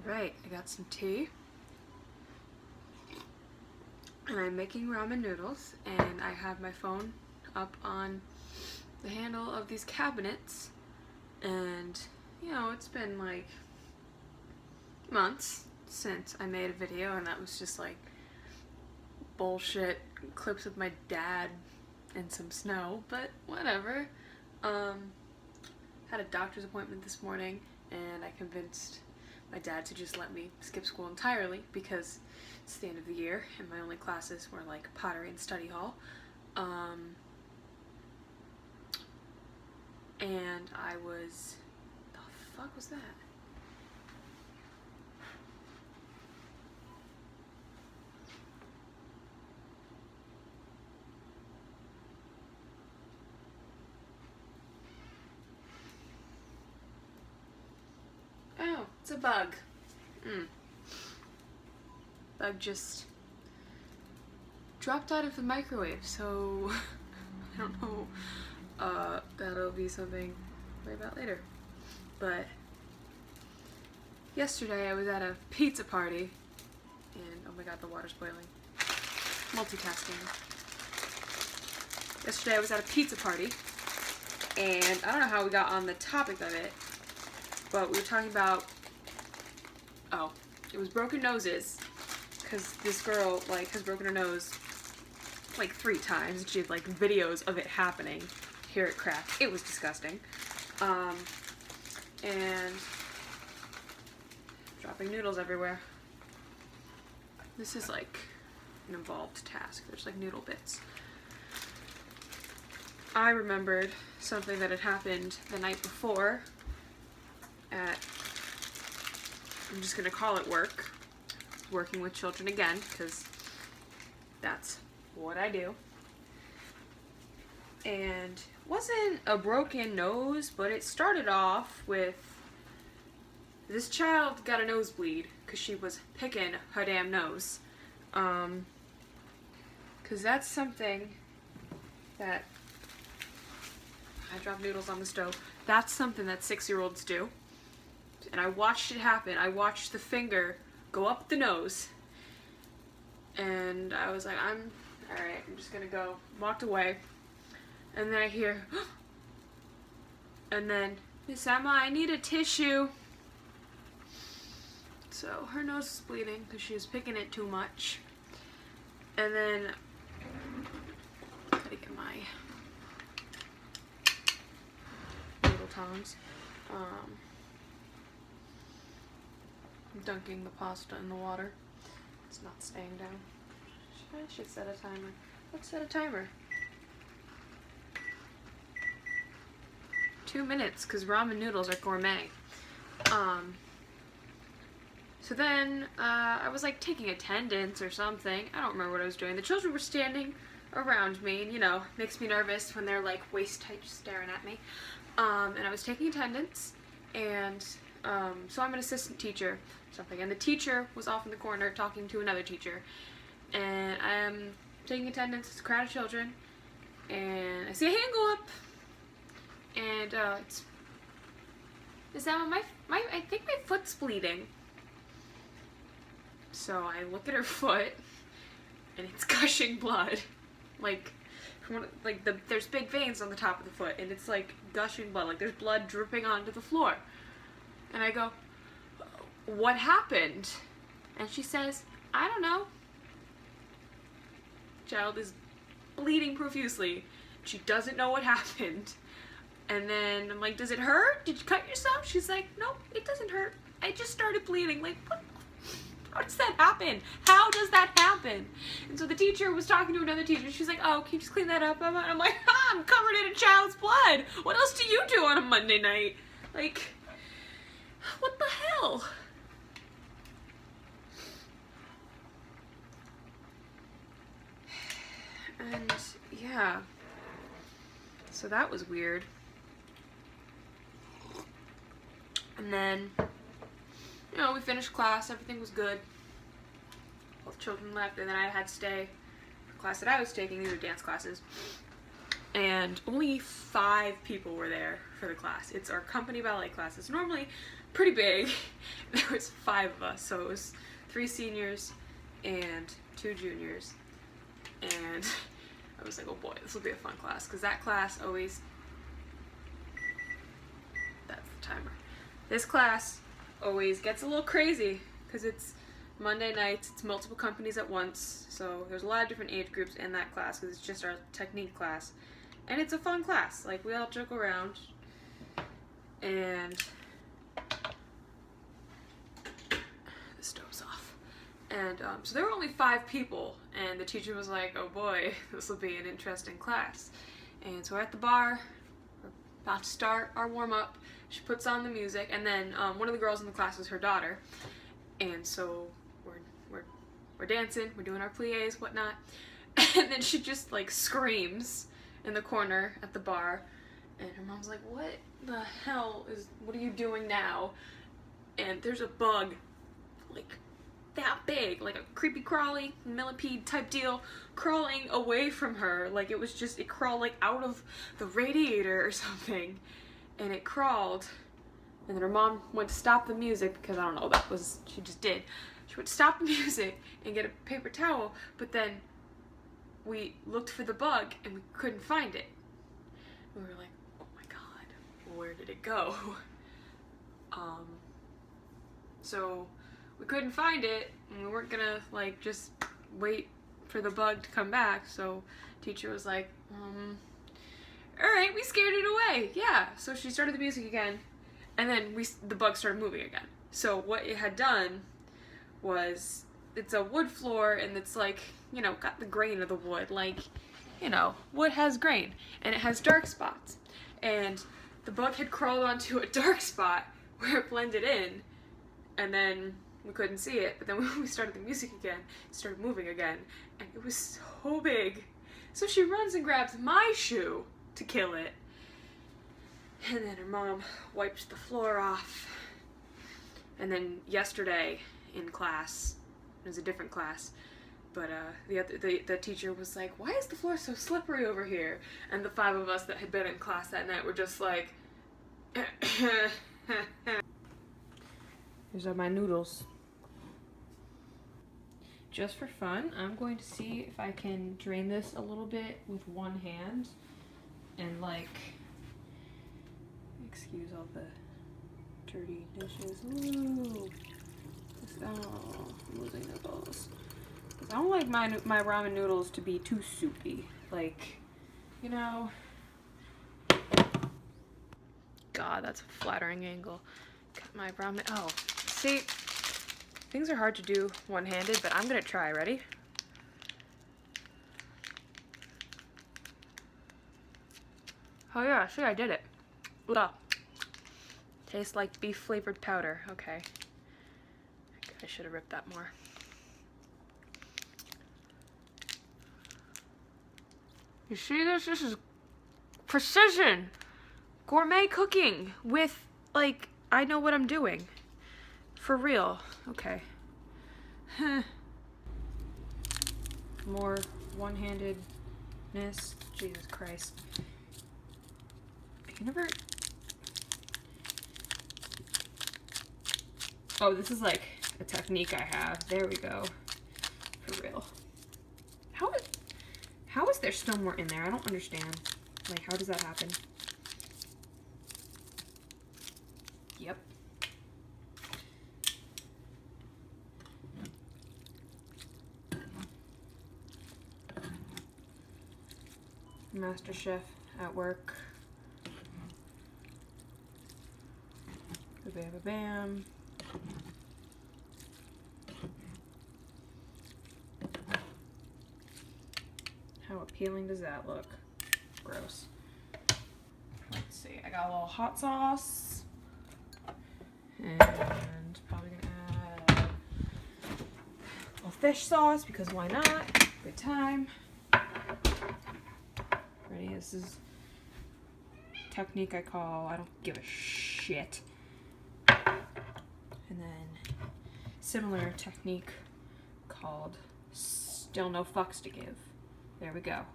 Alright, I got some tea. And I'm making ramen noodles, and I have my phone up on the handle of these cabinets, and you know, it's been like months since I made a video, and that was just like bullshit clips of my dad and some snow, but whatever. Had a doctor's appointment this morning, and I convinced my dad to just let me skip school entirely because it's the end of the year and my only classes were like pottery and study hall. And I was, the fuck was that? Oh, it's a bug. Bug just dropped out of the microwave, so I don't know. That'll be something to worry about later. But yesterday I was at a pizza party, and oh my god, the water's boiling. Multitasking. Yesterday I was at a pizza party, and I don't know how we got on the topic of it, but we were talking about, it was broken noses, because this girl, like, has broken her nose, like, 3 times. She had, like, videos of it happening. Here it cracked. It was disgusting. And dropping noodles everywhere. This is, like, an involved task. There's, like, noodle bits. I remembered something that had happened the night before at, I'm just gonna call it work. Working with children again, because that's what I do. And it wasn't a broken nose, but it started off with this child got a nosebleed because she was picking her damn nose. Because that's something that, I dropped noodles on the stove. That's something that 6-year-olds do. And I watched it happen. I watched the finger go up the nose, and I was like, alright, I'm just gonna go. Walked away, and then I hear, and then, Miss Emma, I need a tissue. So her nose is bleeding because she was picking it too much. And then, gotta get my noodle tongs. Dunking the pasta in the water. It's not staying down. I should set a timer. Let's set a timer. 2 minutes, because ramen noodles are gourmet. So then, I was like taking attendance or something. I don't remember what I was doing. The children were standing around me, and you know, makes me nervous when they're like waist tight just staring at me. And I was taking attendance, and so I'm an assistant teacher, something, and the teacher was off in the corner talking to another teacher, and I'm taking attendance. It's a crowd of children, and I see a hand go up, and is that I think my foot's bleeding. So I look at her foot, and it's gushing blood, like there's big veins on the top of the foot, and it's like gushing blood, like there's blood dripping onto the floor. And I go, what happened? And she says, I don't know. Child is bleeding profusely. She doesn't know what happened. And then I'm like, does it hurt? Did you cut yourself? She's like, nope, it doesn't hurt. I just started bleeding. Like, what? How does that happen? How does that happen? And so the teacher was talking to another teacher. She's like, oh, can you just clean that up, Emma? And I'm like, I'm covered in a child's blood. What else do you do on a Monday night? Like, what the hell? And yeah, so that was weird. And then, you know, we finished class, everything was good. Both children left, and then I had to stay for class that I was taking. These are dance classes. and only 5 people were there for the class. It's our company ballet class. It's normally pretty big. There was 5 of us, so it was 3 seniors and 2 juniors, and I was like, oh boy, this will be a fun class, because that class always, that's the timer. This class always gets a little crazy, because it's Monday nights, it's multiple companies at once, so there's a lot of different age groups in that class, because it's just our technique class, and it's a fun class. Like, we all joke around, and the stove's off. And so there were only 5 people, and the teacher was like, oh boy, this will be an interesting class. And so we're at the bar, we're about to start our warm-up. She puts on the music, and then one of the girls in the class was her daughter, and so we're dancing, we're doing our pliés, whatnot, and then she just like screams in the corner at the bar, and her mom's like, what are you doing now? And there's a bug, like that big, like a creepy crawly millipede type deal, crawling away from her. Like it crawled like out of the radiator or something, and it crawled, and then her mom went to stop the music, because I don't know, she just did. She would stop the music and get a paper towel, but then we looked for the bug and we couldn't find it. We were like, oh my god, where did it go? So we couldn't find it, and we weren't gonna like just wait for the bug to come back, so teacher was like, alright, we scared it away, yeah. So she started the music again, and then the bug started moving again. So what it had done was, it's a wood floor, and it's like, you know, got the grain of the wood, like, you know, wood has grain, and it has dark spots. And the bug had crawled onto a dark spot where it blended in, and then we couldn't see it, but then when we started the music again, it started moving again, and it was so big. So she runs and grabs my shoe to kill it, and then her mom wipes the floor off. And then yesterday in class, it was a different class, but the teacher was like, why is the floor so slippery over here? And the 5 of us that had been in class that night were just like, here's all my noodles. Just for fun, I'm going to see if I can drain this a little bit with one hand, and like, excuse all the dirty dishes. Ooh. Oh, I'm losing noodles. I don't like my ramen noodles to be too soupy. Like, you know. God, that's a flattering angle. Got my ramen. Oh, see, things are hard to do one-handed, but I'm gonna try. Ready? Oh yeah, see, I did it. Ugh. Tastes like beef flavored powder. Okay. I should have ripped that more. You see this? This is precision. Gourmet cooking with, like, I know what I'm doing. For real. Okay. More one-handedness. Jesus Christ. You never... Oh, this is like a technique I have. There we go. For real. How is there still more in there? I don't understand. Like, how does that happen? Yep. Master Chef at work. Ba-bam-ba-bam. How appealing does that look? Gross. Let's see, I got a little hot sauce. And probably gonna add a little fish sauce, because why not? Good time. Ready? This is a technique I call I don't give a shit. And then similar technique called still no fucks to give. There we go.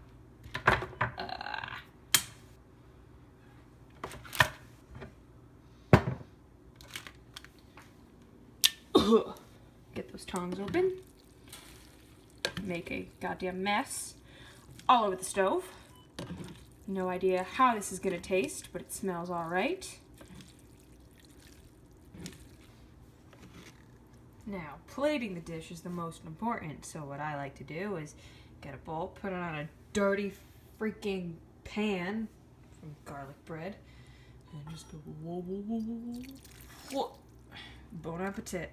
Get those tongs open. Make a goddamn mess all over the stove. No idea how this is gonna taste, but it smells all right. Now, plating the dish is the most important, so what I like to do is get a bowl, put it on a dirty freaking pan from garlic bread, and just go whoa, whoa, whoa, whoa, whoa. Bon appetit.